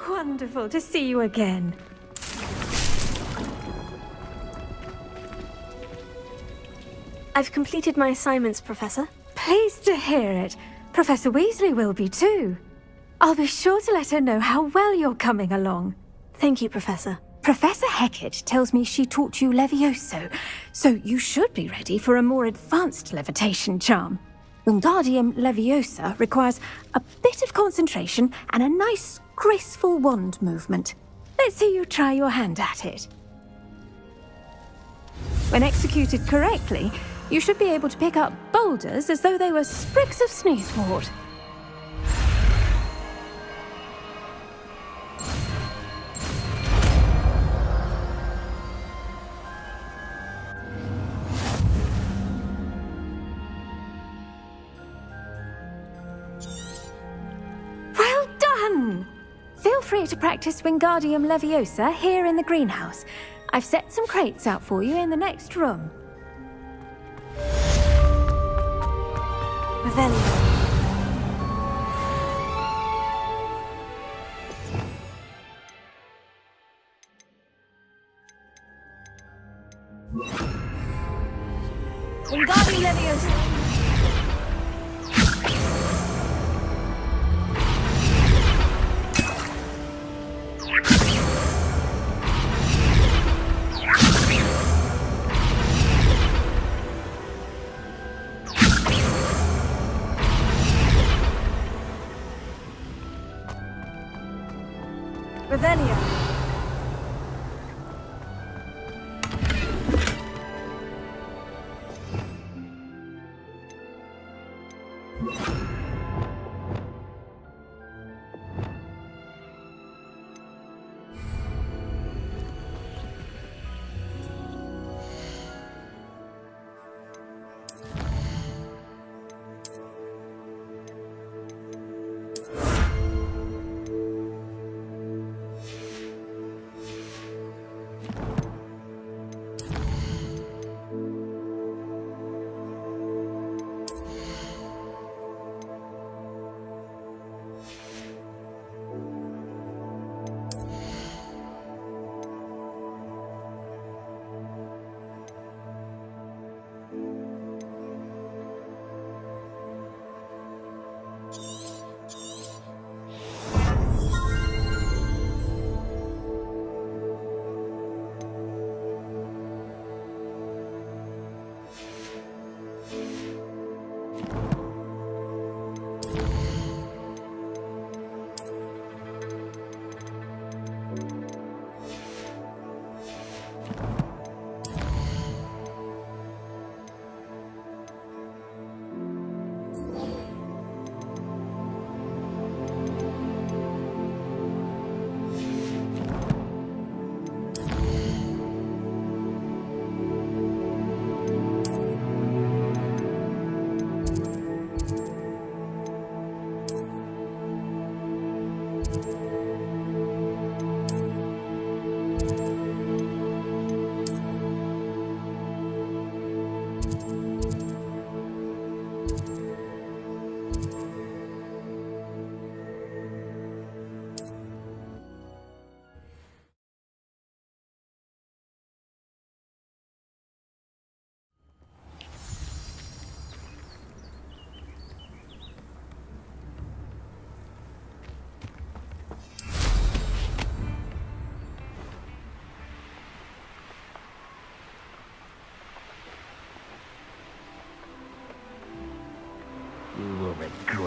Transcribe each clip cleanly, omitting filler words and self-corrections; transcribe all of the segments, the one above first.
Wonderful to see you again. I've completed my assignments, Professor. Pleased to hear it. Professor Weasley will be too. I'll be sure to let her know how well you're coming along. Thank you, Professor. Professor Hecat tells me she taught you Levioso, so you should be ready for a more advanced levitation charm. Wingardium Leviosa requires a bit of concentration and a nice, graceful wand movement. Let's see you try your hand at it. When executed correctly, you should be able to pick up boulders as though they were sprigs of sneezewort. Well done! Feel free to practice Wingardium Leviosa here in the greenhouse. I've set some crates out for you in the next room. Revelio. Wingardium Leviosa. Revelio.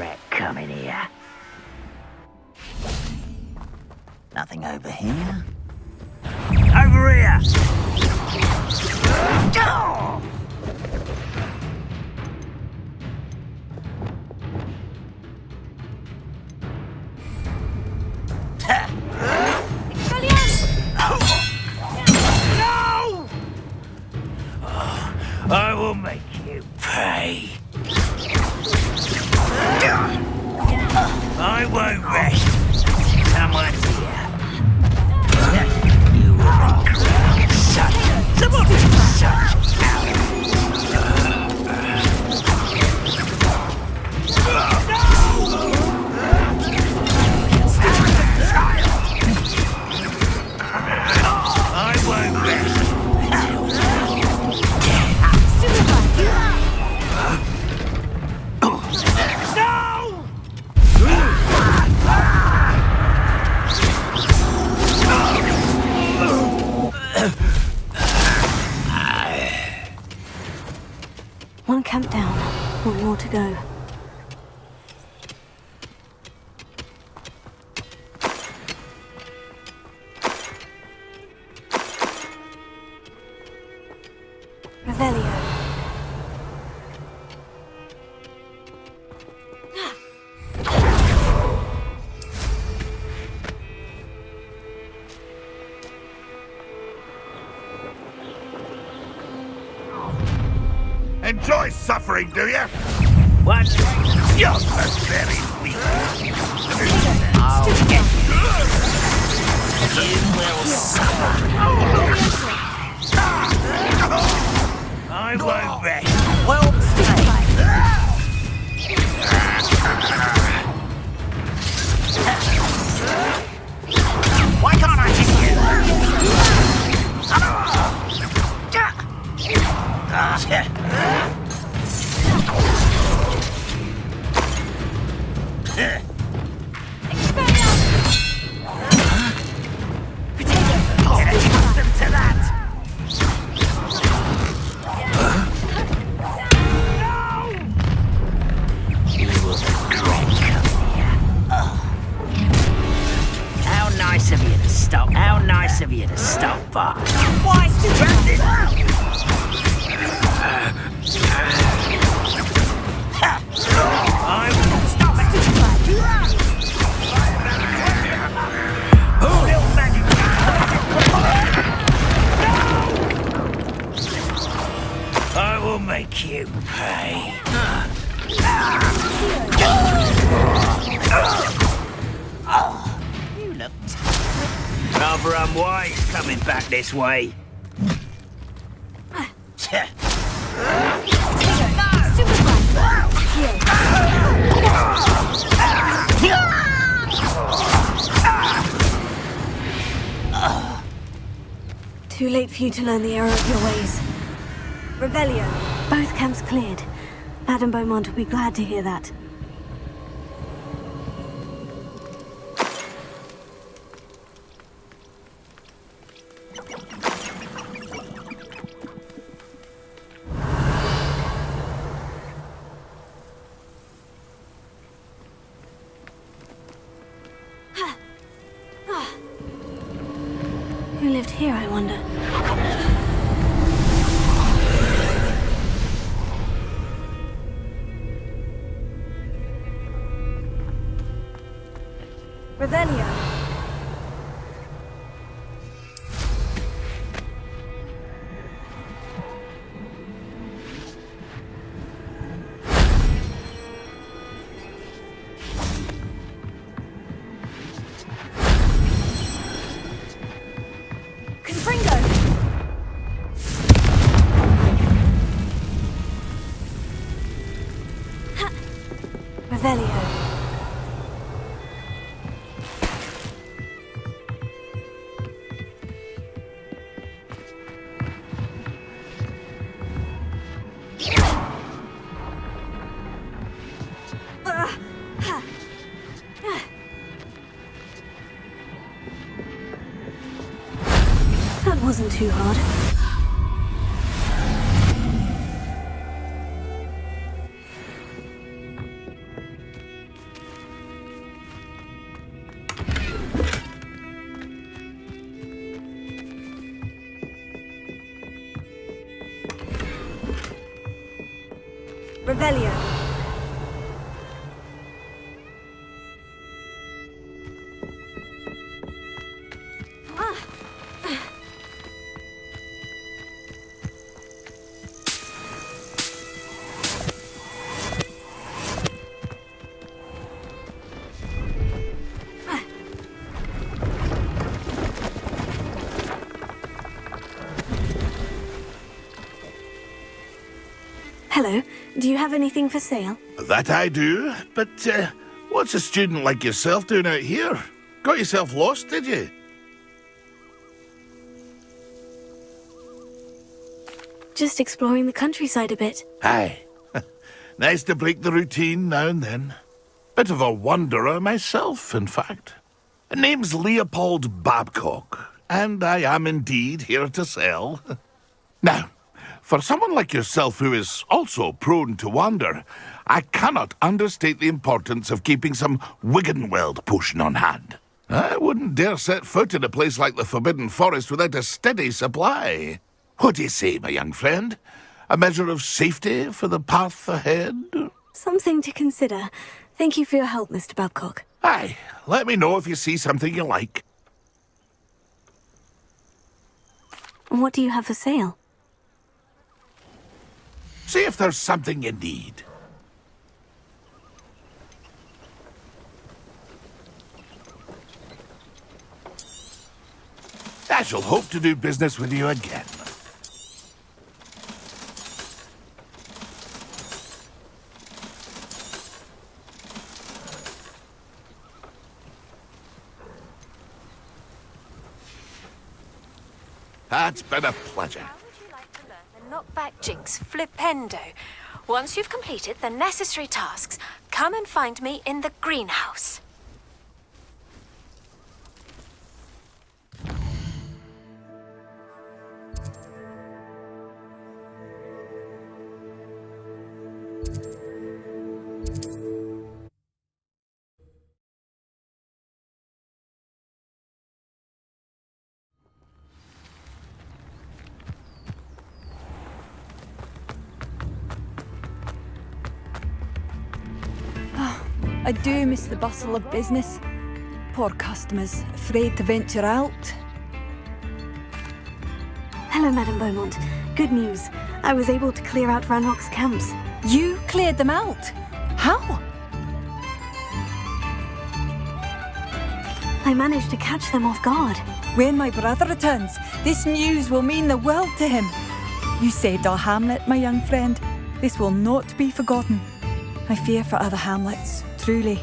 regret coming here. Nothing over here. Over here! Oh! No! I will make you pay. I won't rest. Someone's here. You will regret such I won't rest. One camp down, one more to go. Revelio. Enjoy suffering, do you? What? You're so very weak. I'll get you. You will suffer. I won't rest. Well played. Why can't I hit you? How nice of you to stop by. Why surrounded? I will stop it. Little magic. I will make you pay. You look rather unwise coming back this way. Too late for you to learn the error of your ways. Revelio. Both camps cleared. Madame Beaumont will be glad to hear that. Who lived here, I wonder? Revelio. Revelio. That wasn't too hard. Revelio. Hello. Do you have anything for sale? That I do, but what's a student like yourself doing out here? Got yourself lost, did you? Just exploring the countryside a bit. Aye. Nice to break the routine now and then. Bit of a wanderer myself, in fact. Name's Leopold Babcock, and I am indeed here to sell. Now, for someone like yourself who is also prone to wander, I cannot understate the importance of keeping some Wiggenweld potion on hand. I wouldn't dare set foot in a place like the Forbidden Forest without a steady supply. What do you say, my young friend? A measure of safety for the path ahead? Something to consider. Thank you for your help, Mr. Babcock. Aye, let me know if you see something you like. What do you have for sale? See if there's something you need. I shall hope to do business with you again. That's been a pleasure. How would you like to learn the knockback jinx flipendo? Once you've completed the necessary tasks, come and find me in the greenhouse. I do miss the bustle of business. Poor customers, afraid to venture out. Hello, Madame Beaumont. Good news. I was able to clear out Ranrock's camps. You cleared them out? How? I managed to catch them off guard. When my brother returns, this news will mean the world to him. You saved our hamlet, my young friend. This will not be forgotten. I fear for other hamlets, truly.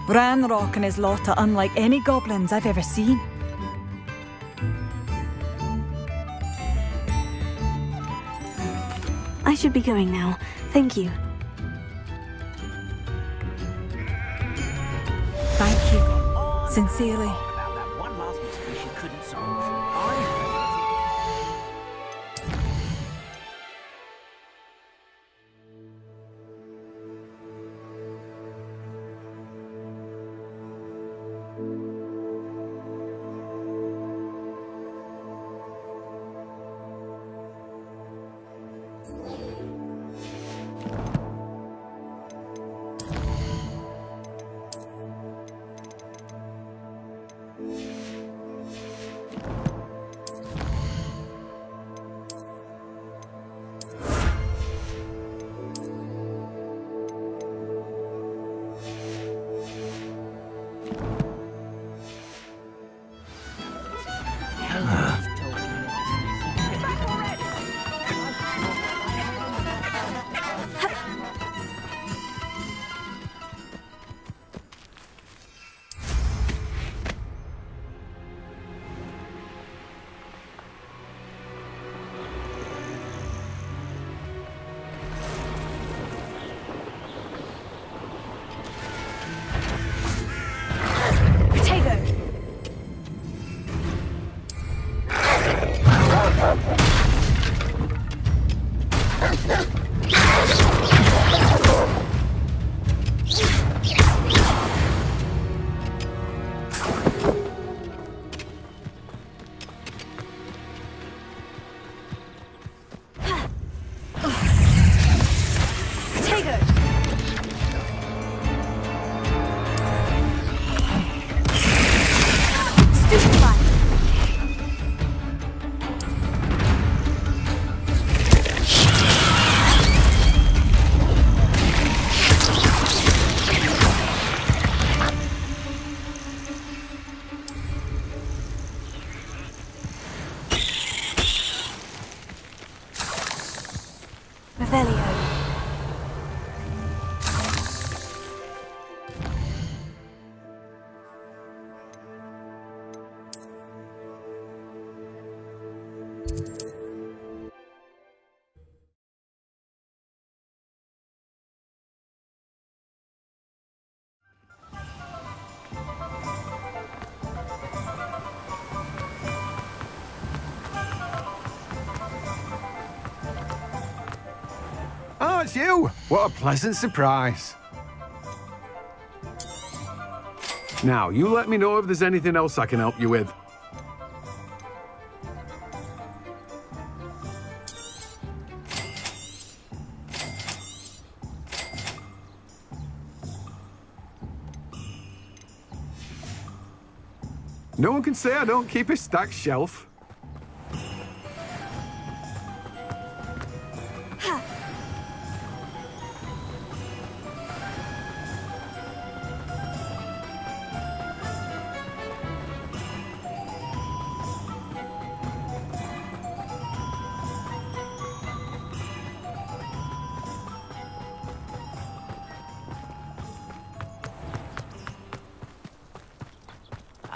Ranrock and his lot are unlike any goblins I've ever seen. I should be going now. Thank you. Thank you. Sincerely. About that one last mystery she couldn't solve. it's you! What a pleasant surprise. Now, you let me know if there's anything else I can help you with. No one can say I don't keep a stacked shelf.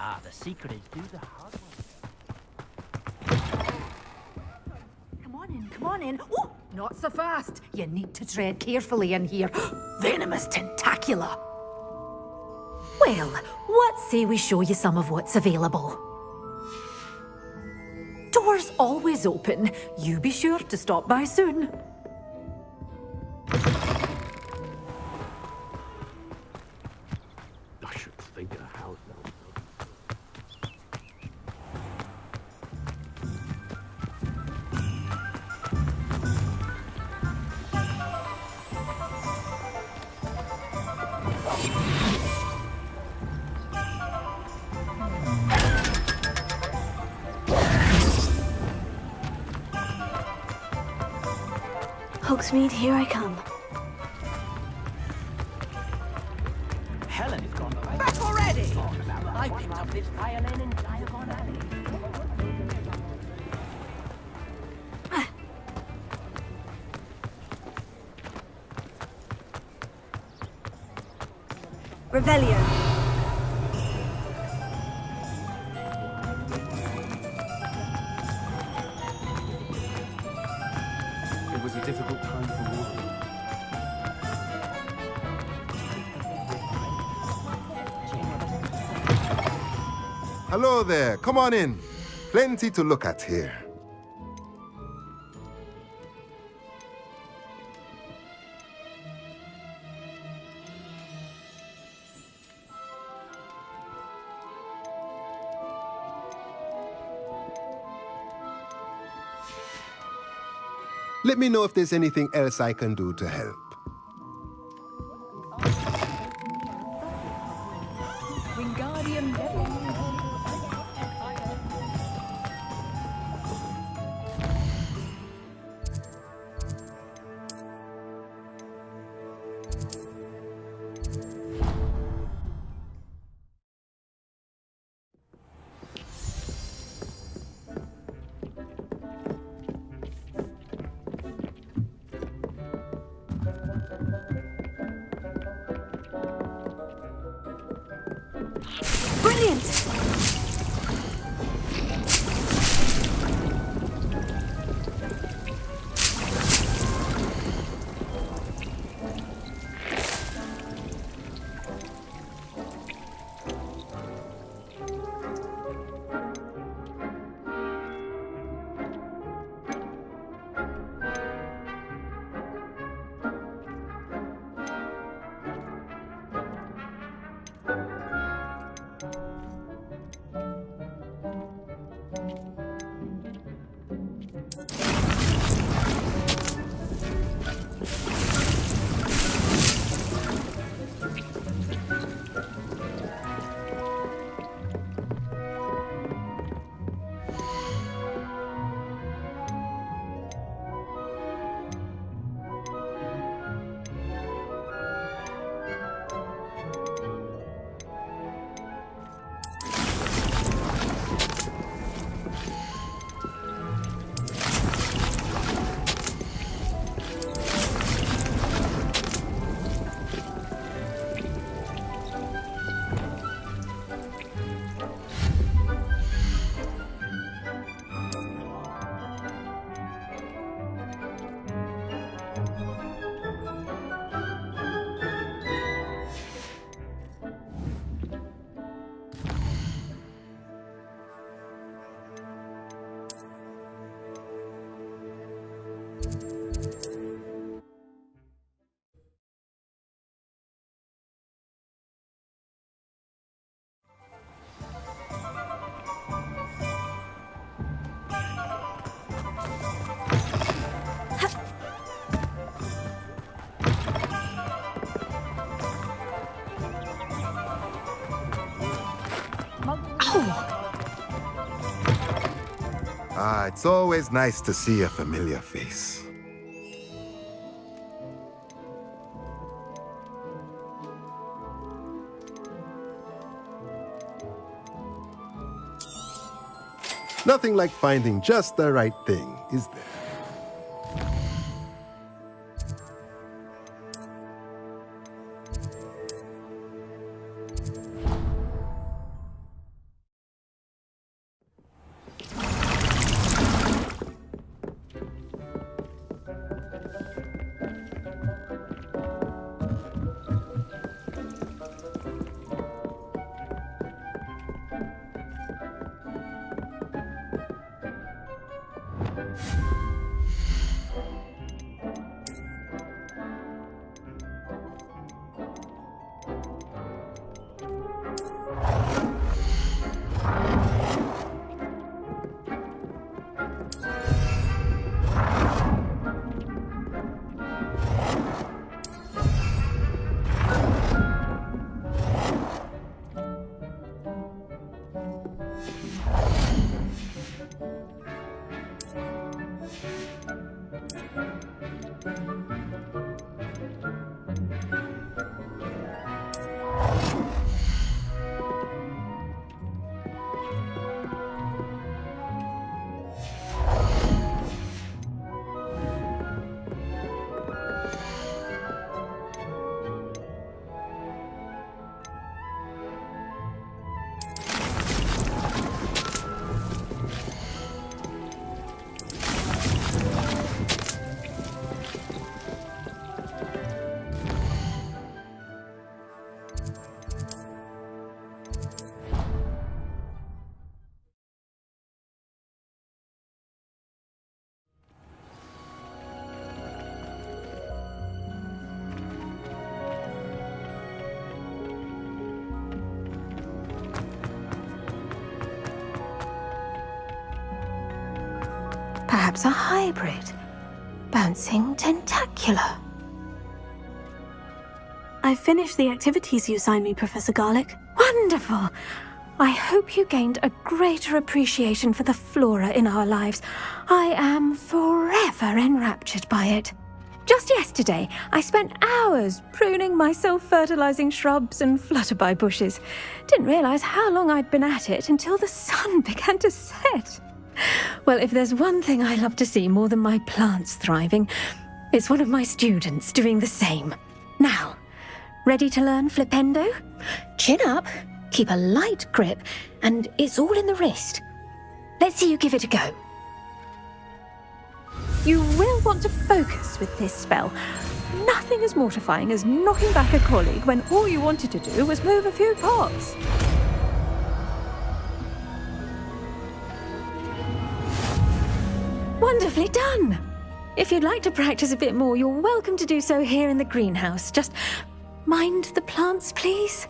Ah, the secret is do the hard work. Come on in. Oh, not so fast. You need to tread carefully in here. Venomous tentacula. Well, what say we show you some of what's available? Doors always open. You be sure to stop by soon. I should think of the house now. Hogsmeade, here I come. Helen has gone back already! I picked up this violin in Diagon Alley. Revelio. It was a difficult time for me. Hello there, come on in. Plenty to look at here. Let me know if there's anything else I can do to help. Wingardium Leviosa. Brilliant! Ah, it's always nice to see a familiar face. Nothing like finding just the right thing, is there? Perhaps a hybrid. Bouncing tentacular. I finished the activities you assigned me, Professor Garlick. Wonderful! I hope you gained a greater appreciation for the flora in our lives. I am forever enraptured by it. Just yesterday, I spent hours pruning my self-fertilizing shrubs and flutterby bushes. Didn't realize how long I'd been at it until the sun began to set. Well, if there's one thing I love to see more than my plants thriving, it's one of my students doing the same. Now, ready to learn Flipendo? Chin up, keep a light grip, and it's all in the wrist. Let's see you give it a go. You will want to focus with this spell. Nothing as mortifying as knocking back a colleague when all you wanted to do was move a few pots. Wonderfully done! If you'd like to practice a bit more, you're welcome to do so here in the greenhouse. Just mind the plants, please.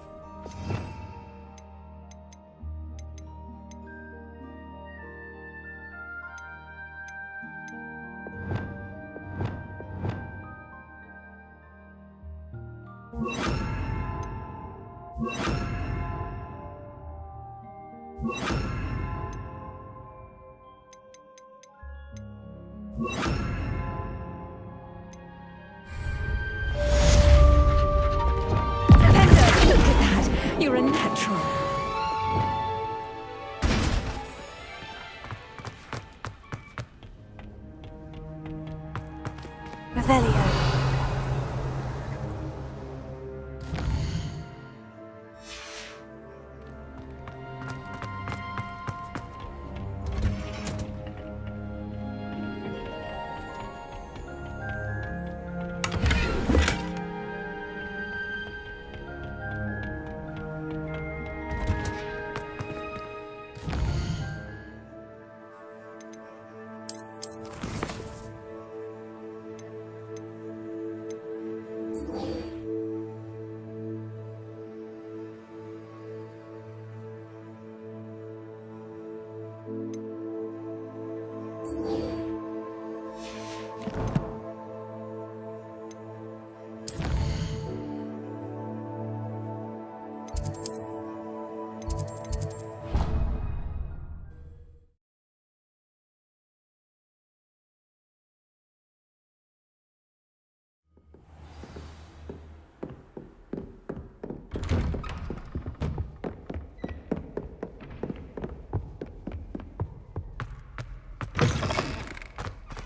You're a natural. Revelio.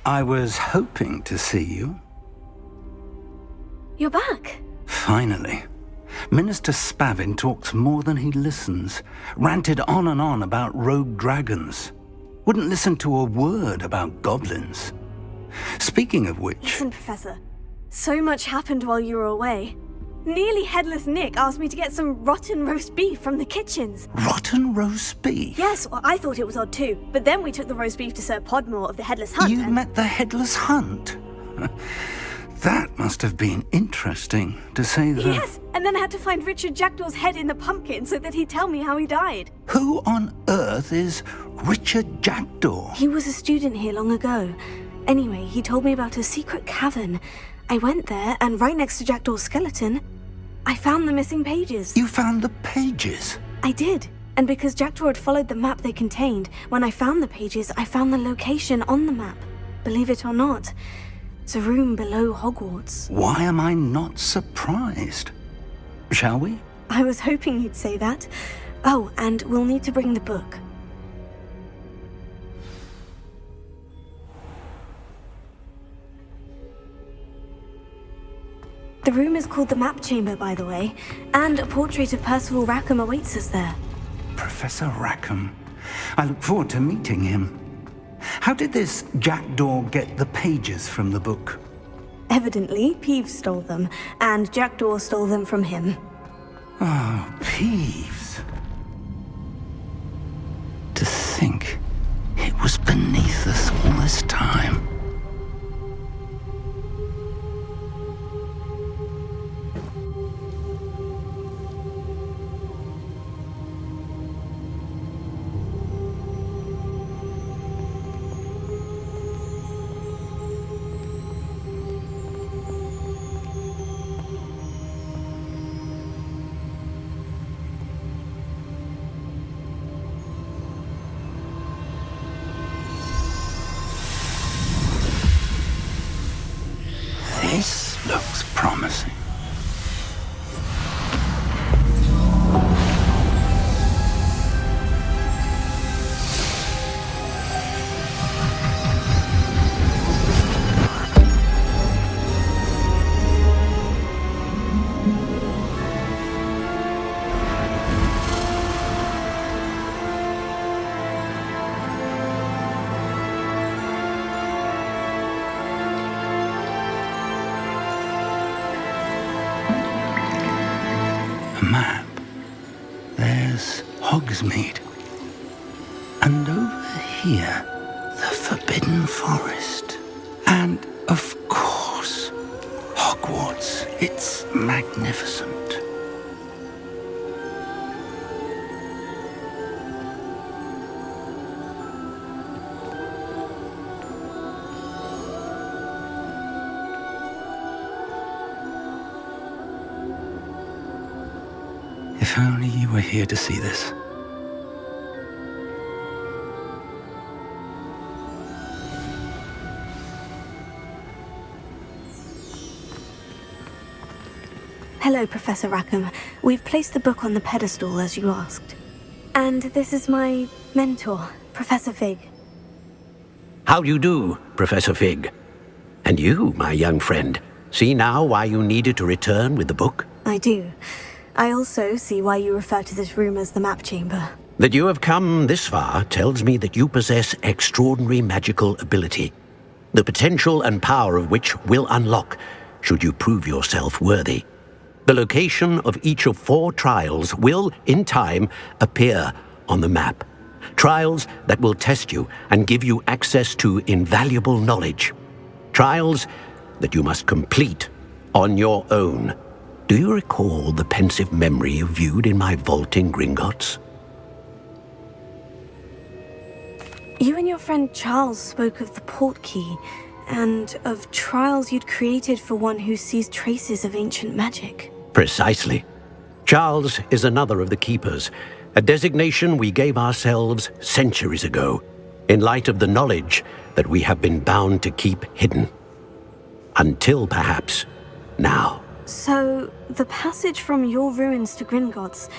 I was hoping to see you. You're back. Finally. Minister Spavin talks more than he listens. Ranted on and on about rogue dragons. Wouldn't listen to a word about goblins. Speaking of which... Listen, Professor. So much happened while you were away. Nearly Headless Nick asked me to get some rotten roast beef from the kitchens. Rotten roast beef? Yes, well, I thought it was odd too. But then we took the roast beef to Sir Podmore of the Headless Hunt. You met the Headless Hunt? That must have been interesting, to say the... Yes, and then I had to find Richard Jackdaw's head in the pumpkin so that he'd tell me how he died. Who on earth is Richard Jackdaw? He was a student here long ago. Anyway, he told me about a secret cavern. I went there, and right next to Jackdaw's skeleton, I found the missing pages. You found the pages? I did. And because Jackdaw had followed the map they contained, when I found the pages, I found the location on the map. Believe it or not, it's a room below Hogwarts. Why am I not surprised? Shall we? I was hoping you'd say that. Oh, and we'll need to bring the book. The room is called the Map Chamber, by the way, and a portrait of Percival Rackham awaits us there. Professor Rackham. I look forward to meeting him. How did this Jackdaw get the pages from the book? Evidently, Peeves stole them, and Jackdaw stole them from him. Oh, Peeves. To think it was beneath us all this time. This looks promising. Map. There's Hogsmeade. And over here, the Forbidden Forest. And, of course, Hogwarts. It's magnificent. If only you were here to see this. Hello, Professor Rackham. We've placed the book on the pedestal as you asked. And this is my mentor, Professor Fig. How do you do, Professor Fig? And you, my young friend, see now why you needed to return with the book? I do. I also see why you refer to this room as the Map Chamber. That you have come this far tells me that you possess extraordinary magical ability, the potential and power of which will unlock should you prove yourself worthy. The location of each of 4 trials will, in time, appear on the map. Trials that will test you and give you access to invaluable knowledge. Trials that you must complete on your own. Do you recall the pensive memory you viewed in my vault in Gringotts? You and your friend Charles spoke of the portkey, and of trials you'd created for one who sees traces of ancient magic. Precisely. Charles is another of the Keepers, a designation we gave ourselves centuries ago, in light of the knowledge that we have been bound to keep hidden. Until, perhaps, now. So, the passage from your ruins to Gringotts,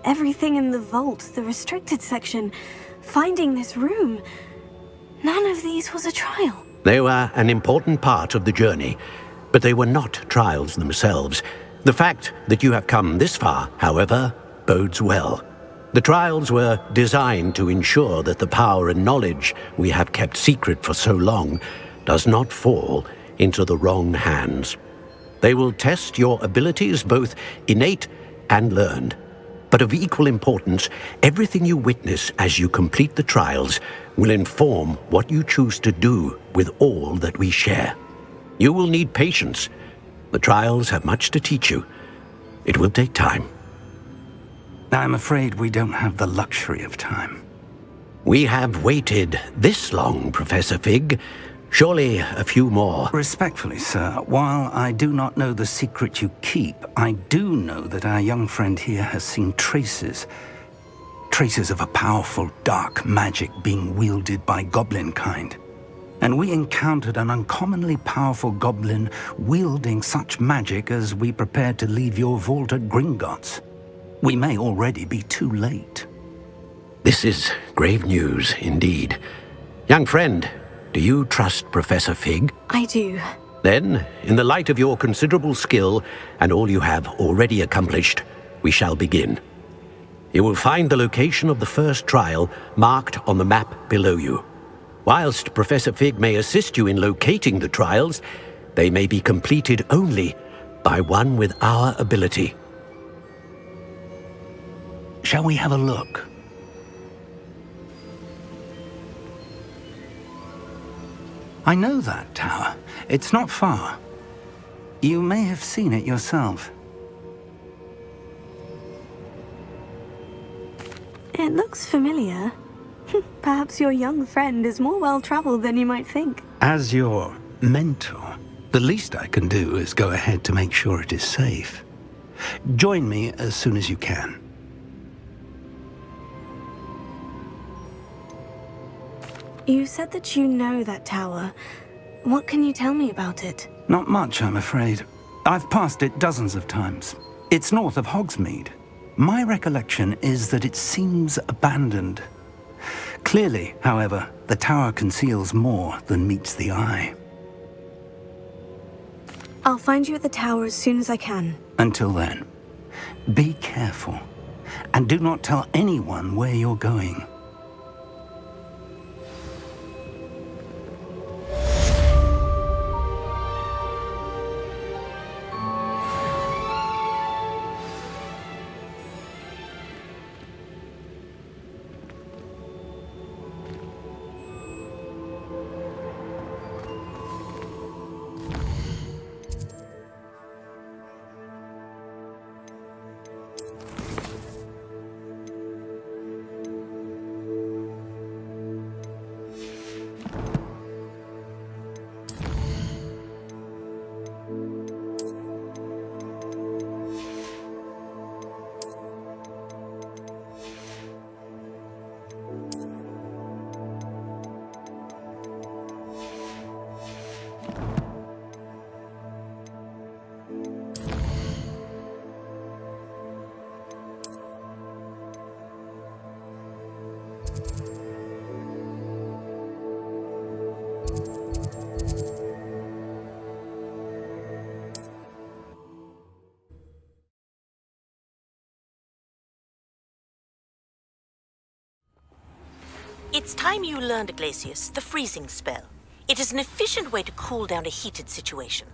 everything in the vault, the restricted section, finding this room, none of these was a trial. They were an important part of the journey, but they were not trials themselves. The fact that you have come this far, however, bodes well. The trials were designed to ensure that the power and knowledge we have kept secret for so long does not fall into the wrong hands. They will test your abilities, both innate and learned. But of equal importance, everything you witness as you complete the trials will inform what you choose to do with all that we share. You will need patience. The trials have much to teach you. It will take time. I'm afraid we don't have the luxury of time. We have waited this long, Professor Fig. Surely a few more. Respectfully, sir, while I do not know the secret you keep, I do know that our young friend here has seen traces of a powerful dark magic being wielded by goblin kind. And we encountered an uncommonly powerful goblin wielding such magic as we prepared to leave your vault at Gringotts. We may already be too late. This is grave news indeed. Young friend, do you trust Professor Fig? I do. Then, in the light of your considerable skill and all you have already accomplished, we shall begin. You will find the location of the first trial marked on the map below you. Whilst Professor Fig may assist you in locating the trials, they may be completed only by one with our ability. Shall we have a look? I know that tower. It's not far. You may have seen it yourself. It looks familiar. Perhaps your young friend is more well-traveled than you might think. As your mentor, the least I can do is go ahead to make sure it is safe. Join me as soon as you can. You said that you know that tower. What can you tell me about it? Not much, I'm afraid. I've passed it dozens of times. It's north of Hogsmeade. My recollection is that it seems abandoned. Clearly, however, the tower conceals more than meets the eye. I'll find you at the tower as soon as I can. Until then, be careful, and do not tell anyone where you're going. It's time you learned, Glacius, the freezing spell. It is an efficient way to cool down a heated situation.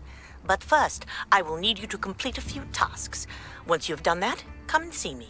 But first, I will need you to complete a few tasks. Once you have done that, come and see me.